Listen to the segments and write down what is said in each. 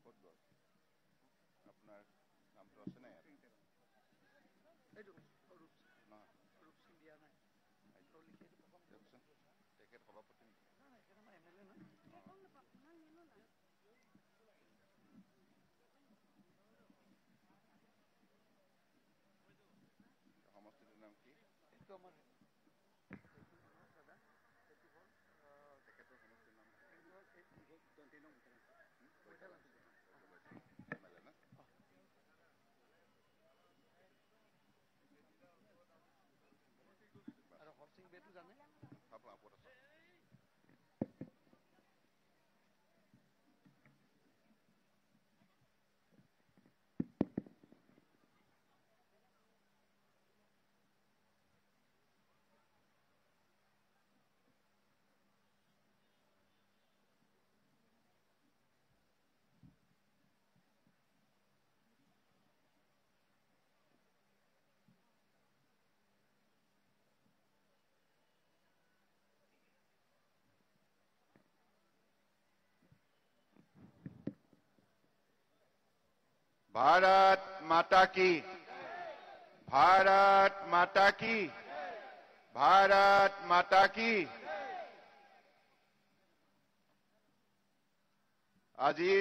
আপনাৰ নামটো আছে না তেখেত সভাপতি সমষ্টিটোৰ নাম কি তেখেতৰ সমষ্টিৰ নাম হৰসিং বেটো জানে আপোনাৰ ওপৰত আছে भारत माता की भारत माता की भारत माता की আজি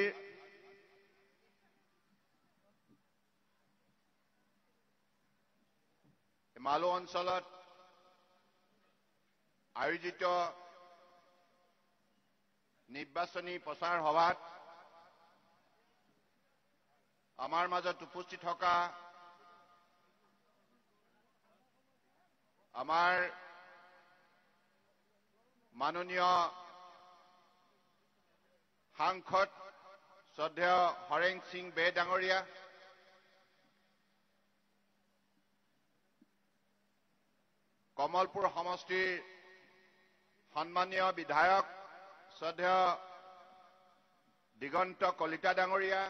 মালো অঞ্চলত আয়োজিত নিৰ্বাচনী প্ৰচাৰ সভাত আমাৰ মাজত উপস্থিত থকা আমাৰ মাননীয় সাংসদ শ্ৰদ্ধেয় হৰেং সিং বে ডাঙৰীয়া কমলপুৰ সমষ্টিৰ সন্মানীয় বিধায়ক শ্ৰদ্ধেয় দিগন্ত কলিতা ডাঙৰীয়া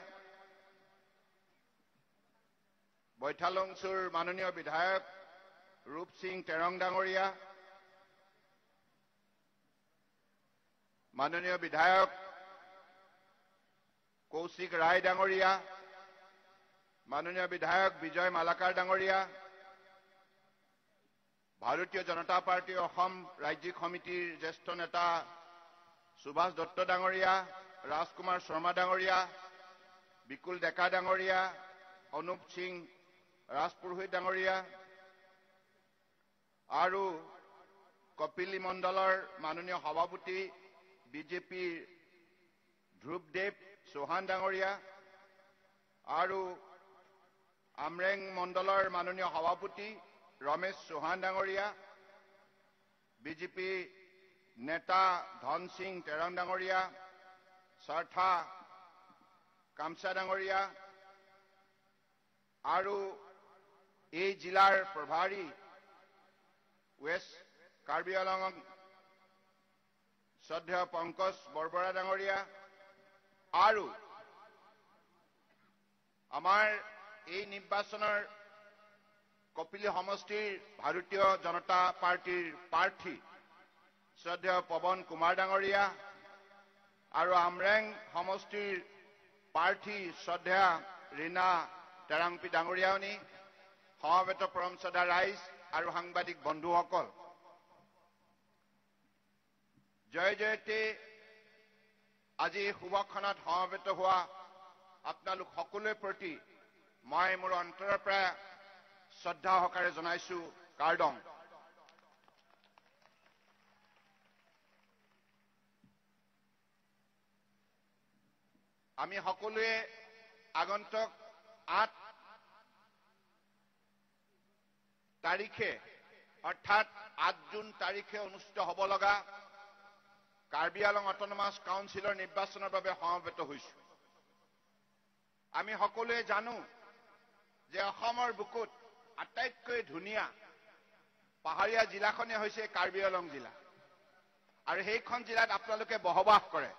বৈঠালংচুৰ মাননীয় বিধায়ক ৰূপ সিং তেৰং ডাঙৰীয়া মাননীয় বিধায়ক কৌশিক ৰায় ডাঙৰীয়া মাননীয় বিধায়ক বিজয় মালাকাৰ ডাঙৰীয়া ভাৰতীয় জনতা পাৰ্টি অসম ৰাজ্যিক সমিতিৰ জ্যেষ্ঠ নেতা সুভাষ দত্ত ডাঙৰীয়া ৰাজকুমাৰ শৰ্মা ডাঙৰীয়া বিকুল ডেকা ডাঙৰীয়া অনুপ সিং ৰাজপুৰোহিত ডাঙৰীয়া আৰু কপিলী মণ্ডলৰ মাননীয় সভাপতি বিজেপিৰ ধ্ৰুৱদেৱ চৌহান ডাঙৰীয়া আৰু আমৰেং মণ্ডলৰ মাননীয় সভাপতি ৰমেশ চৌহান ডাঙৰীয়া বিজেপি নেতা ধন সিং তেৰং ডাঙৰীয়া সাৰ্থা কামচা ডাঙৰীয়া আৰু এই জিলাৰ প্ৰভাৰী ৱেষ্ট কাৰ্বি আংলং শ্ৰদ্ধেয় পংকজ বৰবৰা ডাঙৰীয়া আৰু আমাৰ এই নিৰ্বাচনৰ কপিলী সমষ্টিৰ ভাৰতীয় জনতা পাৰ্টিৰ প্ৰাৰ্থী শ্ৰদ্ধেয় পৱন কুমাৰ ডাঙৰীয়া আৰু আমৰেং সমষ্টিৰ প্ৰাৰ্থী শ্ৰদ্ধেয়া ৰীনা তেৰাংপি ডাঙৰীয়ানী সমবেত পৰম শ্ৰদ্ধা ৰাইজ আৰু সাংবাদিক বন্ধুসকল জয় জয়তে আজি শুভক্ষণত সমবেত হোৱা আপোনালোক সকলোৰে প্ৰতি মই মোৰ অন্তৰৰ পৰা শ্ৰদ্ধা সহকাৰে জনাইছো কাৰ্ডং আমি সকলোৱে আগন্তুক 8 তাৰিখে অৰ্থাৎ 8 জুন তাৰিখে অনুষ্ঠিত হ'ব লগা কাৰ্বি আংলং অট'নমাছ কাউন্সিলৰ নিৰ্বাচনৰ বাবে সমবেত হৈছো আমি সকলোৱে জানো যে অসমৰ বুকুত আটাইতকৈ ধুনীয়া পাহাৰীয়া জিলাখনে হৈছে কাৰ্বি আংলং জিলা আৰু সেইখন জিলাত আপোনালোকে বসবাস কৰে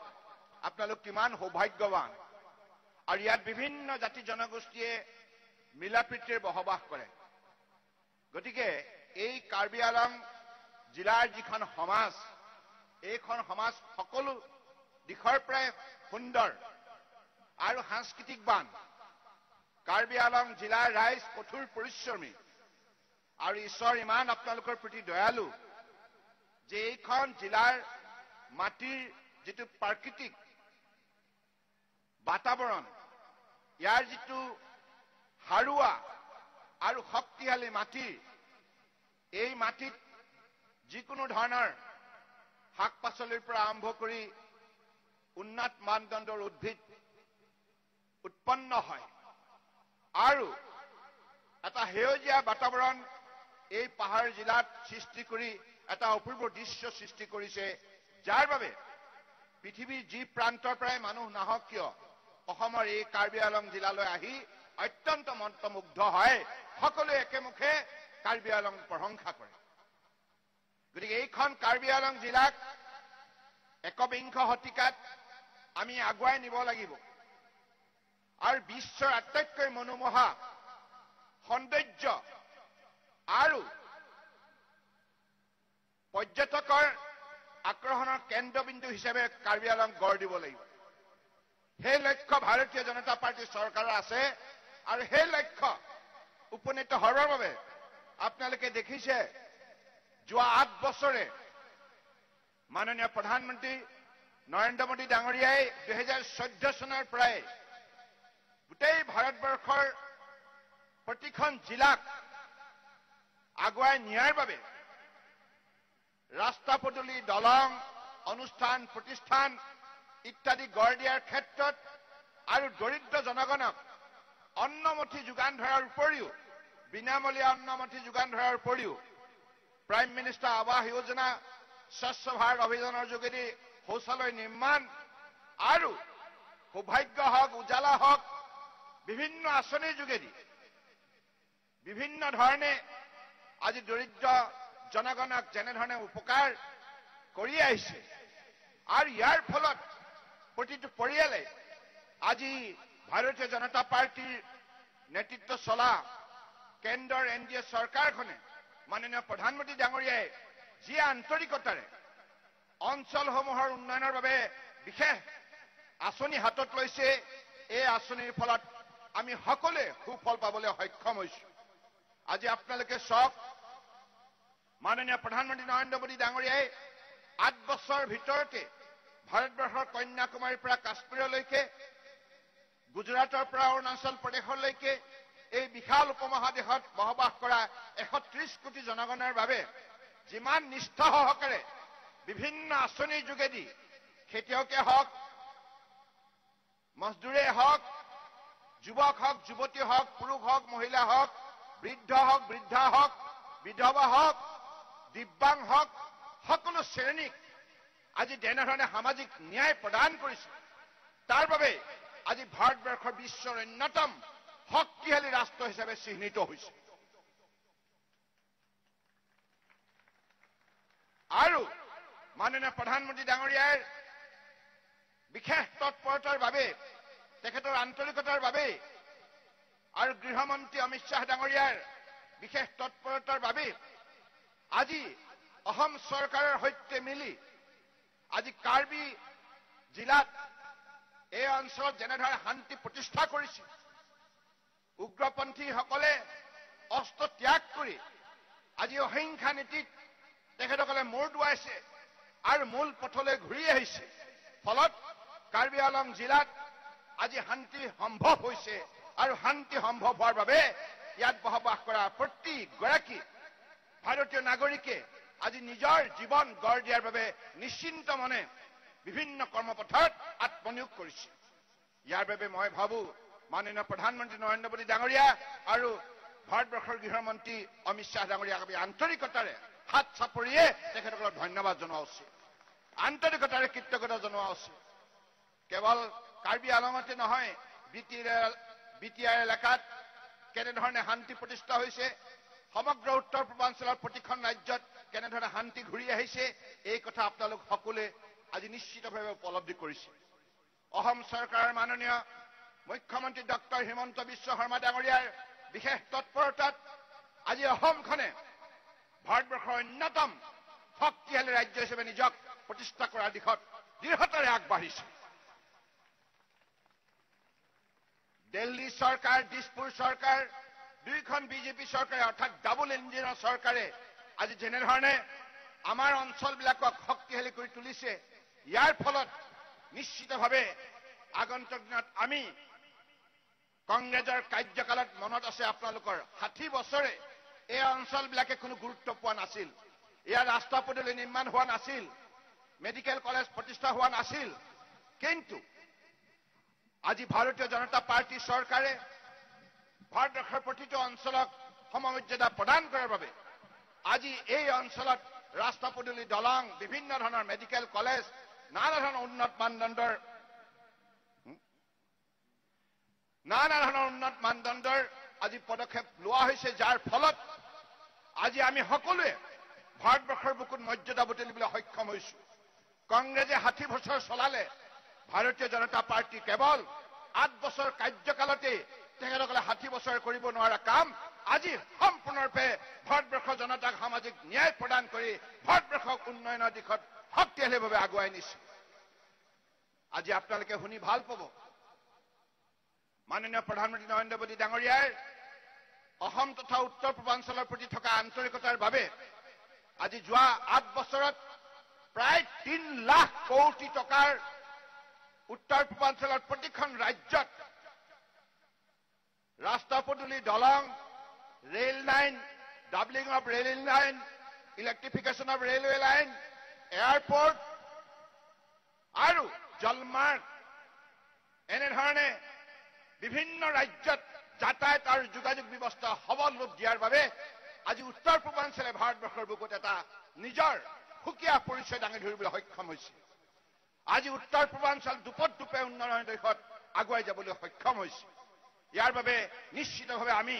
আপোনালোক কিমান সৌভাগ্যৱান আৰু ইয়াত বিভিন্ন জাতি জনগোষ্ঠীয়ে মিলাপ্ৰীতিৰে বসবাস কৰে গতিকে এই কাৰ্বি আংলং জিলাৰ যিখন সমাজ এইখন সমাজ সকলো দিশৰ পৰাই সুন্দৰ আৰু সাংস্কৃতিক বান কাৰ্বি আলং জিলাৰ ৰাইজ কঠোৰ পৰিশ্ৰমী আৰু ঈশ্বৰ ইমান আপোনালোকৰ প্ৰতি দয়ালু যে এইখন জিলাৰ মাটিৰ যিটো প্ৰাকৃতিক বাতাবৰণ ইয়াৰ যিটো হাৰুৱা আৰু শক্তিশালী মাটি এই মাটিত যিকোনো ধৰণৰ শাক পাচলিৰ পৰা আৰম্ভ কৰি উন্নত মানদণ্ডৰ উদ্ভিদ উৎপন্ন হয় আৰু এটা সেউজীয়া বাতাবৰণ এই পাহাৰ জিলাত সৃষ্টি কৰি এটা অপূৰ্ব দৃশ্য সৃষ্টি কৰিছে যাৰ বাবে পৃথিৱীৰ যি প্ৰান্তৰ পৰাই মানুহ নাহক কিয় অসমৰ এই কাৰ্বি আলং জিলালৈ আহি অত্যন্ত মন্ত্ৰমুগ্ধ হয় সকলোৱে একেমুখে কাৰ্বি আলং প্ৰশংসা কৰে গতিকে এইখন কাৰ্বি আলং জিলাক একবিংশ শতিকাত আমি আগুৱাই নিব লাগিব আৰু বিশ্বৰ আটাইতকৈ মনোমোহা সৌন্দৰ্য আৰু পৰ্যটকৰ আকৰ্ষণৰ কেন্দ্ৰবিন্দু হিচাপে কাৰ্বি আলং গঢ় দিব লাগিব সেই লক্ষ্য ভাৰতীয় জনতা পাৰ্টীৰ চৰকাৰৰ আছে আৰু সেই লক্ষ্য উপনীত হোৱাৰ বাবে আপোনালোকে দেখিছে যোৱা 8 বছৰে মাননীয় প্ৰধানমন্ত্ৰী নৰেন্দ্ৰ মোদী ডাঙৰীয়াই 2014 চনৰ পৰাই গোটেই ভাৰতবৰ্ষৰ প্ৰতিখন জিলাক আগুৱাই নিয়াৰ বাবে ৰাস্তা পদূলি দলং অনুষ্ঠান প্ৰতিষ্ঠান ইত্যাদি গঢ় দিয়াৰ ক্ষেত্ৰত আৰু দৰিদ্ৰ জনগণক অন্নমুঠি যোগান ধৰাৰ উপৰিও বিনামূলীয়া অন্নমুঠি যোগান ধৰাৰ উপৰিও প্ৰাইম মিনিষ্টাৰ আৱাস যোজনা স্বচ্ছ ভাৰত অভিযানৰ যোগেদি শৌচালয় নিৰ্মাণ আৰু সৌভাগ্য হওক উজালা হওক বিভিন্ন আঁচনিৰ যোগেদি বিভিন্ন ধৰণে আজি দৰিদ্ৰ জনগণক যেনেধৰণে উপকাৰ কৰি আহিছে আৰু ইয়াৰ ফলত প্ৰতিটো পৰিয়ালে আজি ভাৰতীয় জনতা পাৰ্টীৰ নেতৃত্ব চলা কেন্দ্ৰৰ এনডিএ চৰকাৰখনে মাননীয় প্ৰধানমন্ত্ৰী ডাঙৰীয়াই যি আন্তৰিকতাৰে অঞ্চলসমূহৰ উন্নয়নৰ বাবে বিশেষ আঁচনি হাতত লৈছে এই আঁচনিৰ ফলত আমি সকলোৱে সুফল পাবলৈ সক্ষম হৈছো আজি আপোনালোকে চাওক মাননীয় প্ৰধানমন্ত্ৰী নৰেন্দ্ৰ মোদী ডাঙৰীয়াই 8 বছৰৰ ভিতৰতে ভাৰতবৰ্ষৰ কন্যাকুমাৰীৰ পৰা কাশ্মীৰলৈকে গুজৰাটৰ পৰা অৰুণাচল প্ৰদেশলৈকে এই বিশাল উপমহাদেশত বসবাস কৰা 130 কোটি জনগণৰ বাবে যিমান নিষ্ঠা সহকাৰে বিভিন্ন আঁচনিৰ যোগেদি খেতিয়কে হওক মজদুৰে হওক যুৱক হওক যুৱতী হওক পুৰুষ হওক মহিলা হওক বৃদ্ধ হওক বৃদ্ধা হওক বিধৱা হওক দিব্যাং হওক সকলো শ্ৰেণীক আজি যেনেধৰণে সামাজিক ন্যায় প্ৰদান কৰিছে তাৰ বাবে আজি ভাৰতবৰ্ষৰ বিশ্বৰ অন্যতম শক্তিশালী ৰাষ্ট্ৰ হিচাপে চিহ্নিত হৈছে আৰু মাননীয় প্ৰধানমন্ত্ৰী ডাঙৰীয়াৰ বিশেষ তৎপৰতাৰ বাবে তেখেতৰ আন্তৰিকতাৰ বাবে আৰু গৃহমন্ত্ৰী অমিত শ্বাহ ডাঙৰীয়াৰ বিশেষ তৎপৰতাৰ বাবে আজি অসম চৰকাৰৰ সৈতে মিলি আজি কাৰ্বি জিলাত এই অঞ্চলত যেনেধৰণে শান্তি প্ৰতিষ্ঠা কৰিছে উগ্ৰপন্থীসকলে অস্ত্ৰ ত্যাগ কৰি আজি অহিংসা নীতিত তেখেতসকলে মূৰ দুৱাইছে আৰু মূল পথলৈ ঘূৰি আহিছে ফলত কাৰ্বি আলং জিলাত আজি শান্তি সম্ভৱ হৈছে আৰু শান্তি সম্ভৱ হোৱাৰ বাবে ইয়াত বসবাস কৰা প্ৰতিগৰাকী ভাৰতীয় নাগৰিকে আজি নিজৰ জীৱন গঢ় দিয়াৰ বাবে নিশ্চিন্ত মনে বিভিন্ন কৰ্মপথাৰত আত্মনিয়োগ কৰিছে ইয়াৰ বাবে মই ভাবো মাননীয় প্ৰধানমন্ত্ৰী নৰেন্দ্ৰ মোদী ডাঙৰীয়া আৰু ভাৰতবৰ্ষৰ গৃহমন্ত্ৰী অমিত শ্বাহ ডাঙৰীয়াক আমি আন্তৰিকতাৰে হাত চাপৰিয়ে তেখেতসকলক ধন্যবাদ জনোৱা উচিত আন্তৰিকতাৰে কৃতজ্ঞতা জনোৱা উচিত কেৱল কাৰ্বি আলঙতে নহয় বিটিআৰ এলেকাত কেনেধৰণে শান্তি প্ৰতিষ্ঠা হৈছে সমগ্ৰ উত্তৰ পূৰ্বাঞ্চলৰ প্ৰতিখন ৰাজ্যত কেনেধৰণে শান্তি ঘূৰি আহিছে এই কথা আপোনালোক সকলোৱে আজি নিশ্চিতভাৱে উপলব্ধি কৰিছে অসম চৰকাৰৰ মাননীয় মুখ্যমন্ত্ৰী ডক্টৰ হিমন্ত বিশ্ব শৰ্মা ডাঙৰীয়াৰ বিশেষ তৎপৰতাত আজি অসমখনে ভাৰতবৰ্ষৰ অন্যতম শক্তিশালী ৰাজ্য হিচাপে নিজক প্ৰতিষ্ঠা কৰাৰ দিশত দৃঢ়তাৰে আগবাঢ়িছে দিল্লী চৰকাৰ, দিছপুৰ চৰকাৰ, দুইখন বিজেপি চৰকাৰে অৰ্থাৎ ডাবল ইঞ্জিনৰ চৰকাৰে আজি যেনেধৰণে আমাৰ অঞ্চলবিলাকক শক্তিশালী কৰি তুলিছে, ইয়াৰ ফলত নিশ্চিতভাৱে আগন্তুক দিনত আমি কংগ্ৰেছৰ কাৰ্যকালত মনত আছে আপোনালোকৰ 60 বছৰে এই অঞ্চলবিলাকে কোনো গুৰুত্ব পোৱা নাছিল। ইয়াৰ ৰাস্তা পদূলি নিৰ্মাণ হোৱা নাছিল, মেডিকেল কলেজ প্ৰতিষ্ঠা হোৱা নাছিল। কিন্তু আজি ভাৰতীয় জনতা পাৰ্টীৰ চৰকাৰে ভাৰতবৰ্ষৰ প্ৰতিটো অঞ্চলক সমমৰ্যাদা প্ৰদান কৰাৰ বাবে আজি এই অঞ্চলত ৰাস্তা পদূলি, দলং, বিভিন্ন ধৰণৰ মেডিকেল কলেজ, নানা ধৰণৰ উন্নত মানদণ্ডৰ আজি পদক্ষেপ লোৱা হৈছে, যাৰ ফলত আজি আমি সকলোৱে ভাৰতবৰ্ষৰ বুকুত মৰ্যাদা বুটলিবলৈ সক্ষম হৈছো। কংগ্ৰেছে 60 বছৰ চলালে, ভাৰতীয় জনতা পাৰ্টি কেৱল 8 বছৰ কাৰ্যকালতে তেখেতসকলে 60 বছৰ কৰিব নোৱাৰা কাম আজি সম্পূৰ্ণৰূপে ভাৰতবৰ্ষৰ জনতাক সামাজিক ন্যায় প্ৰদান কৰি ভাৰতবৰ্ষক উন্নয়নৰ দিশত শক্তিশালীভাৱে আগুৱাই নিছে। আজি আপোনালোকে শুনি ভাল পাব, মাননীয় প্ৰধানমন্ত্ৰী নৰেন্দ্ৰ মোদী ডাঙৰীয়াৰ অসম তথা উত্তৰ পূৰ্বাঞ্চলৰ প্ৰতি থকা আন্তৰিকতাৰ বাবে আজি যোৱা 8 বছৰত প্ৰায় 3 লাখ কোটি টকাৰ উত্তৰ পূৰ্বাঞ্চলৰ প্ৰতিখন ৰাজ্যত ৰাস্তা পদূলি, দলং, rail line, doubling of rail line, electrification of railway line, airport আৰু জলমাৰ্গ এনেধৰণে বিভিন্ন ৰাজ্যত যাতায়াত আৰু যোগাযোগ ব্যৱস্থা সবল ৰূপ দিয়াৰ বাবে আজি উত্তৰ পূৰ্বাঞ্চলে ভাৰতবৰ্ষৰ বুকুত এটা নিজৰ সুকীয়া পৰিচয় দাঙি ধৰিবলৈ সক্ষম হৈছে। আজি উত্তৰ পূৰ্বাঞ্চল দুপে উন্নয়নৰ দিশত আগুৱাই যাবলৈ সক্ষম হৈছে। ইয়াৰ বাবে নিশ্চিতভাৱে আমি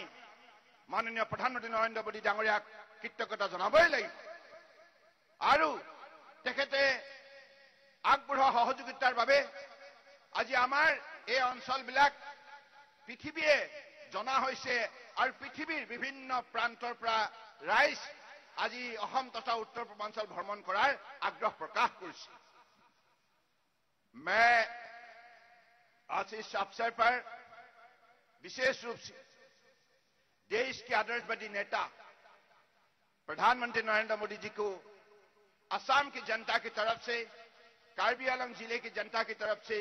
মাননীয় প্ৰধানমন্ত্ৰী নৰেন্দ্ৰ মোদী ডাঙৰীয়াক কৃতজ্ঞতা জনাবই লাগিব। আৰু তেখেতে আগবঢ়োৱা সহযোগিতাৰ বাবে আজি আমাৰ এই অঞ্চলবিলাক পৃথিৱীয়ে জনা হৈছে আৰু পৃথিৱীৰ বিভিন্ন প্ৰান্তৰ পৰা ৰাইজ আজি অসম তথা উত্তৰ পূৰ্বাঞ্চল ভ্ৰমণ কৰাৰ আগ্ৰহ প্ৰকাশ কৰিছে। मैं आज इस अवसर पर विशेष रूप से देश के आदर्शवादी नेता प्रधानमंत्री नरेंद्र मोदी जी को असम की जनता की तरफ से, कार्बी आंगलंग जिले की जनता की तरफ से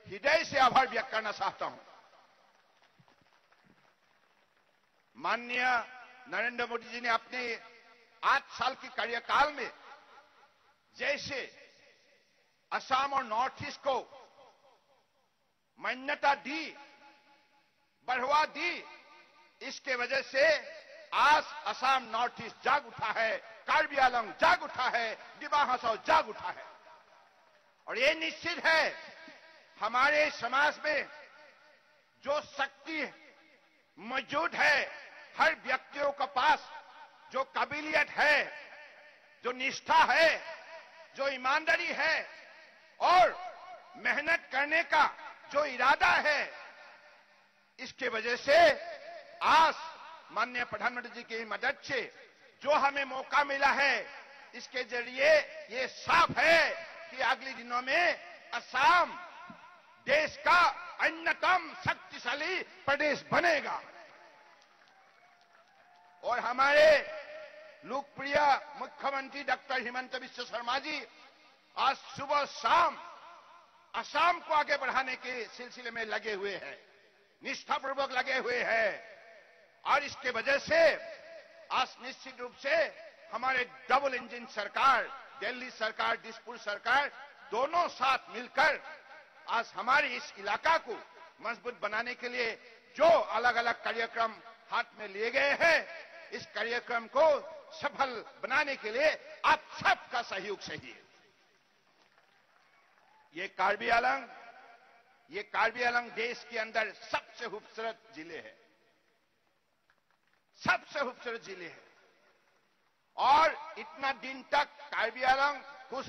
हृदय से आभार व्यक्त करना चाहता हूं। माननीय नरेंद्र मोदी जी ने अपने 8 साल के कार्यकाल में जैसे असम और नॉर्थ ईस्ट को मान्यता दी, बढ़ावा दी, इसके वजह से आज असम नॉर्थ ईस्ट जाग उठा है, कार्बी आंगलंग जाग उठा है, दिमा हासाओ जाग उठा है। और ये निश्चित है हमारे समाज में जो शक्ति मौजूद है, हर व्यक्तियों के पास जो काबिलियत है, जो निष्ठा है, जो ईमानदारी है और मेहनत करने का जो इरादा है, इसके वजह से आज माननीय प्रधानमंत्री जी की मदद से जो हमें मौका मिला है, इसके जरिए ये साफ है कि अगले दिनों में असम देश का अन्यतम शक्तिशाली प्रदेश बनेगा। और हमारे लोकप्रिय मुख्यमंत्री डॉक्टर हिमंत बिश्व शर्मा जी आज सुबह शाम असम को आगे बढ़ाने के सिलसिले में लगे हुए हैं, निष्ठापूर्वक लगे हुए हैं। और इसके वजह से आज निश्चित रूप से हमारे डबल इंजन सरकार, दिल्ली सरकार, दिसपुर सरकार दोनों साथ मिलकर आज हमारे इस इलाका को मजबूत बनाने के लिए जो अलग अलग कार्यक्रम हाथ में लिए गए हैं, इस कार्यक्रम को सफल बनाने के लिए आप सबका सहयोग चाहिए। ये कार्बी आंगलंग देश के अंदर सबसे खूबसूरत जिले है, सबसे खूबसूरत जिले है। और इतना दिन तक कार्बी आंगलंग कुछ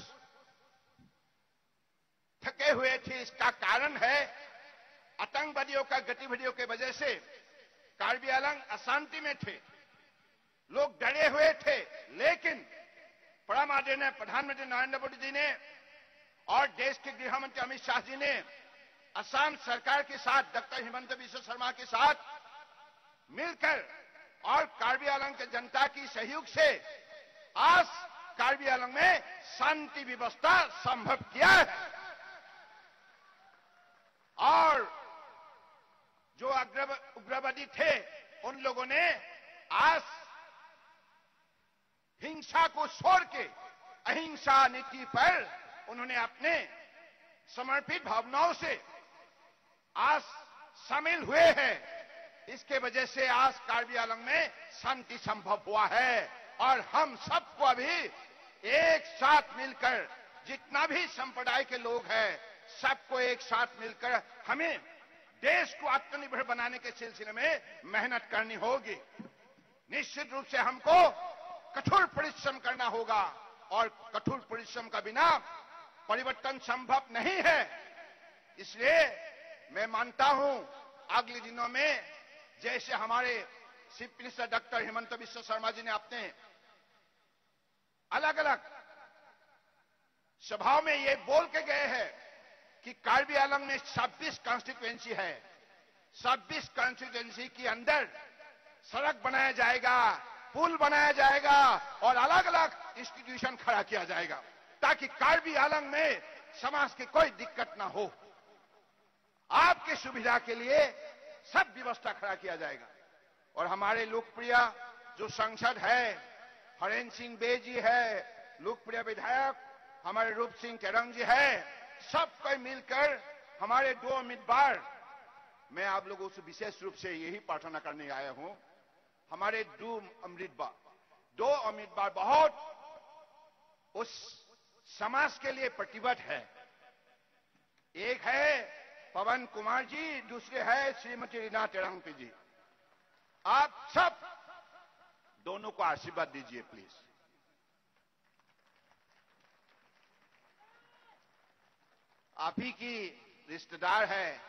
थके हुए थे, इसका कारण है आतंकवादियों का गतिविधियों की वजह से कार्बी आंगलंग अशांति में थे, लोग डरे हुए थे। लेकिन परम आदरणीय प्रधानमंत्री नरेंद्र मोदी जी ने और देश के गृह मंत्री अमित शाह जी ने असम सरकार के साथ डॉक्टर हिमंत बिश्व शर्मा के साथ मिलकर और कार्बी आंगलंग के जनता की सहयोग से आज कार्बी आंगलंग में शांति व्यवस्था संभव किया है। और जो उग्रवादी थे उन लोगों ने आज हिंसा को छोड़ के अहिंसा नीति पर उन्होंने अपने समर्पित भावनाओं से आज शामिल हुए हैं। इसके वजह से आज कार्बी आंगलंग में शांति संभव हुआ है और हम सबको अभी एक साथ मिलकर जितना भी संप्रदाय के लोग हैं सबको एक साथ मिलकर हमें देश को आत्मनिर्भर बनाने के सिलसिले में मेहनत करनी होगी। निश्चित रूप से हमको कठोर परिश्रम करना होगा और कठोर परिश्रम का बिना परिवर्तन संभव नहीं है। इसलिए मैं मानता हूं अगले दिनों में जैसे हमारे chief minister doctor Himanta Biswa Sarma ji ने अपने अलग अलग सभाओं में ये बोल के गए हैं कि कार्बी आंगलंग में 26 कॉन्स्टिट्यूएंसी है, 26 कॉन्स्टिट्यूएंसी के अंदर सड़क बनाया जाएगा, पुल बनाया जाएगा और अलग अलग इंस्टीट्यूशन खड़ा किया जाएगा ताकि कार्बी आंगलंग में समाज की कोई दिक्कत ना हो। आपके सुविधा के लिए सब व्यवस्था खड़ा किया जाएगा। और हमारे लोकप्रिय जो सांसद है हरेंद्र सिंह बेजी है, लोकप्रिय विधायक हमारे रूप सिंह केरंग जी है, सब कोई मिलकर हमारे 2 उम्मीदवार, मैं आप लोगों से विशेष रूप से यही प्रार्थना करने आया हूं, हमारे 2 उम्मीदवार बहुत उस समाज के लिए प्रतिबद्ध है। एक है पवन कुमार जी, दूसरे है श्रीमती रीना टेरांगपी जी। आप सब दोनों को आशीर्वाद दीजिए प्लीज। आप ही की रिश्तेदार है,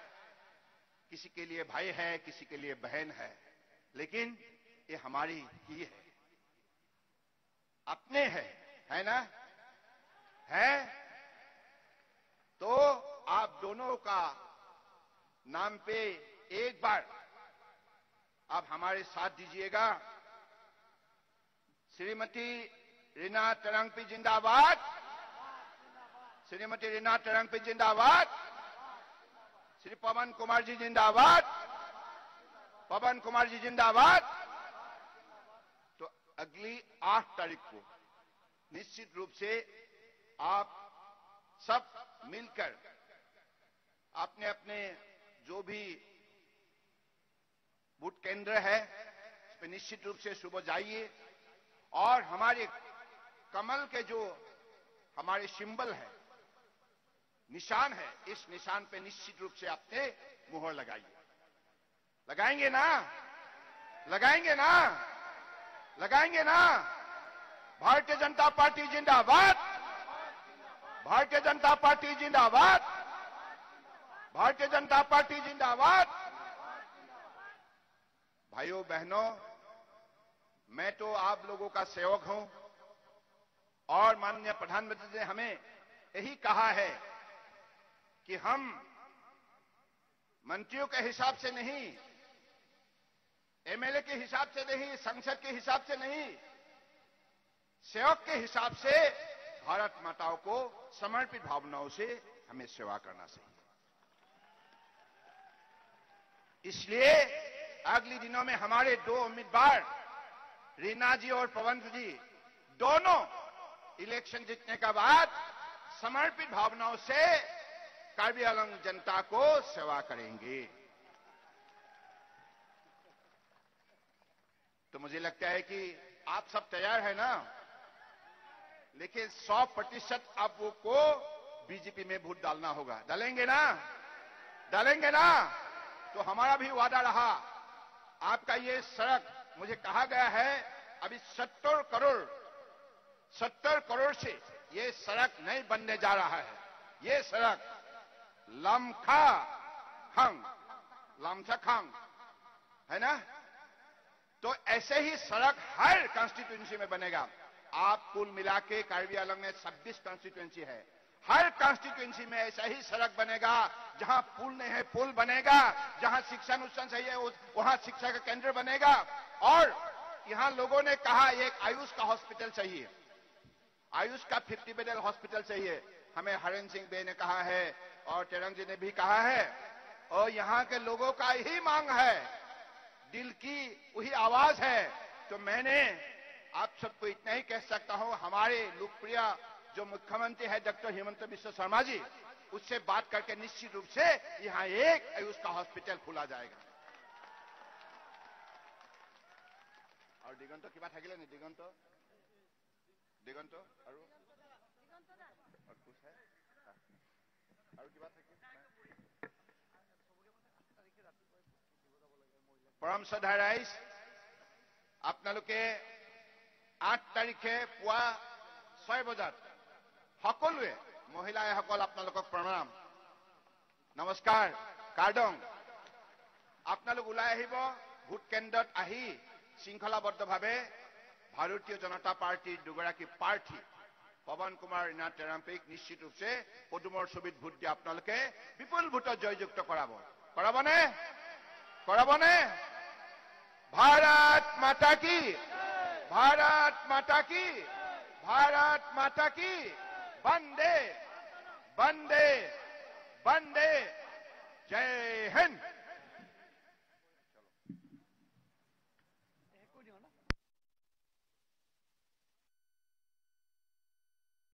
किसी के लिए भाई है, किसी के लिए बहन है, लेकिन ये हमारी ही है, अपने है ना? है तो आप दोनों का नाम पे एक बार आप हमारे साथ दीजिएगा। श्रीमती रीना टेरांगपी जिंदाबाद, श्रीमती रीना टेरांगपी जिंदाबाद, श्री पवन कुमार जी जिंदाबाद, पवन कुमार जी जिंदाबाद। तो अगली 8 तारीख को निश्चित रूप से आप सब मिलकर अपने अपने जो भी बूथ केंद्र है उस पर निश्चित रूप से सुबह जाइए और हमारे कमल के जो हमारे सिंबल है, निशान है, इस निशान पे निश्चित रूप से अपने मुहर लगाइए। लगाएंगे ना? लगाएंगे ना? लगाएंगे ना? भारतीय जनता पार्टी जिंदाबाद, भारतीय जनता पार्टी जिंदाबाद, भारतीय जनता पार्टी जिंदाबाद। भाइयों बहनों, मैं तो आप लोगों का सेवक हूं और माननीय प्रधानमंत्री ने हमें यही कहा है कि हम मंत्रियों के हिसाब से नहीं, एमएलए के हिसाब से नहीं, संसद के हिसाब से नहीं, सेवक के हिसाब से भारत माताओं को समर्पित भावनाओं से हमें सेवा करना चाहिए। इसलिए अगले दिनों में हमारे 2 उम्मीदवार रीना जी और पवन जी दोनों इलेक्शन जीतने के बाद समर्पित भावनाओं से कार्बी आंगलंग जनता को सेवा करेंगे। तो मुझे लगता है कि आप सब तैयार है ना? लेकिन 100% आपको बीजेपी में वोट डालना होगा। डालेंगे ना? डालेंगे ना? तो हमारा भी वादा रहा, आपका ये सड़क, मुझे कहा गया है अभी 70 करोड़ से ये सड़क नहीं बनने जा रहा है। ये सड़क लामसाखांग है ना? तो ऐसे ही सड़क हर कॉन्स्टिट्यूएंसी में बनेगा। आप कुल मिला के कार्बी आंगलंग में 26 कॉन्स्टिट्यूएंसी है, हर कॉन्स्टिट्यूएंसी में ऐसा ही सड़क बनेगा, जहां पुल नहीं है पुल बनेगा, जहां शिक्षा अनुष्ठान सही है वहां शिक्षा का केंद्र बनेगा। और यहां लोगों ने कहा एक आयुष का हॉस्पिटल चाहिए, आयुष का 50 बेड हॉस्पिटल चाहिए। हमें हरेंद्र सिंह बे ने कहा है और टेरंग जी ने भी कहा है, और यहां के लोगों का यही मांग है, दिल की वही आवाज है। तो मैंने आप सबको इतना ही कह सकता हूं, हमारे लोकप्रिय जो मुख्यमंत्री है डॉक्टर हिमंत बिश्व शर्मा जी, उससे बात करके निश्चित रूप से यहां एक आयुष का हॉस्पिटल खोला जाएगा। और दिगंत किबा থাকিলে নি? दिगंत दिगंत और कुछ है और किबा থাকিলে? परम श्रद्धा राइज, আপোনালোকে 8 তাৰিখে পুৱা 6 বজাত সকলোৱে মহিলাসকল আপোনালোকক প্ৰণাম, নমস্কাৰ, কাৰ্ডং। আপোনালোক ওলাই আহিব, ভোট কেন্দ্ৰত আহি শৃংখলাবদ্ধভাৱে ভাৰতীয় জনতা পাৰ্টিৰ দুগৰাকী প্ৰাৰ্থী পৱন কুমাৰ ৰীণা টেৰাম্পেক নিশ্চিত ৰূপে পদুমৰ ছবিত ভোট দি আপোনালোকে বিপুল ভোটত জয়যুক্ত কৰাবনে? কৰাবনে? भारत माता की, भारत माता की, भारत माता की, वंदे वंदे वंदे, जय